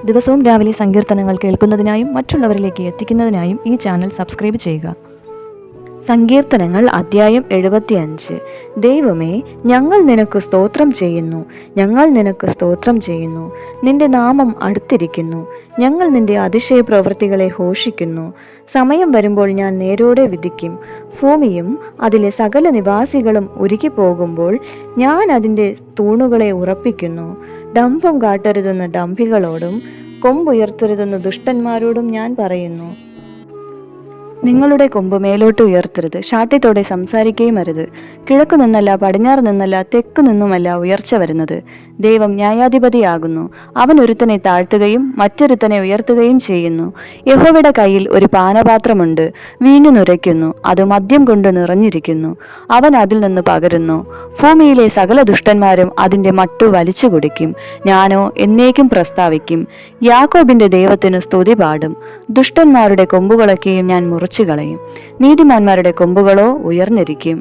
ദിവസവും രാവിലെ സങ്കീർത്തനങ്ങൾ കേൾക്കുന്നതിനായും മറ്റുള്ളവരിലേക്ക് എത്തിക്കുന്നതിനായും ഈ ചാനൽ സബ്സ്ക്രൈബ് ചെയ്യുക. സങ്കീർത്തനങ്ങൾ അധ്യായം 75. ദൈവമേ, ഞങ്ങൾ നിനക്ക് സ്തോത്രം ചെയ്യുന്നു, ഞങ്ങൾ നിനക്ക് സ്തോത്രം ചെയ്യുന്നു. നിന്റെ നാമം അടുത്തിരിക്കുന്നു. ഞങ്ങൾ നിന്റെ അതിശയ പ്രവൃത്തികളെ ഘോഷിക്കുന്നു. സമയം വരുമ്പോൾ ഞാൻ നേരോടെ വിധിക്കും. ഭൂമിയും അതിലെ സകല നിവാസികളും ഉരുകിപ്പോകുമ്പോൾ ഞാൻ അതിൻ്റെ തൂണുകളെ ഉറപ്പിക്കുന്നു. ഡംഭം കാട്ടരുതെന്ന് ഡംഭികളോടും കൊമ്പുയർത്തരുതെന്ന് ദുഷ്ടന്മാരോടും ഞാൻ പറയുന്നു. നിങ്ങളുടെ കൊമ്പ് മേലോട്ട് ഉയർത്തരുത്, ശാഠ്യത്തോടെ സംസാരിക്കുകയും അരുത്. കിഴക്കു നിന്നല്ല, പടിഞ്ഞാറ് നിന്നല്ല, തെക്കു നിന്നുമല്ല ഉയർച്ച വരുന്നത്. ദൈവം ന്യായാധിപതിയാകുന്നു. അവൻ ഒരുത്തനെ താഴ്ത്തുകയും മറ്റൊരുത്തനെ ഉയർത്തുകയും ചെയ്യുന്നു. യഹോവയുടെ കയ്യിൽ ഒരു പാനപാത്രമുണ്ട്, വീഞ്ഞു നുരയ്ക്കുന്നു, അത് മദ്യം കൊണ്ട് നിറഞ്ഞിരിക്കുന്നു. അവൻ അതിൽ നിന്ന് പകരുന്നു. ഭൂമിയിലെ സകല ദുഷ്ടന്മാരും അതിൻ്റെ മട്ടു വലിച്ചു കുടിക്കും. ഞാനോ എന്നേക്കും പ്രസ്താവിക്കും. യാക്കോബിന്റെ ദൈവത്തിനു സ്തുതി പാടും. ദുഷ്ടന്മാരുടെ കൊമ്പുകളൊക്കെയും ഞാൻ മുറിച്ചു കളയും, നീതിമാന്മാരുടെ കൊമ്പുകളോ ഉയർന്നിരിക്കും.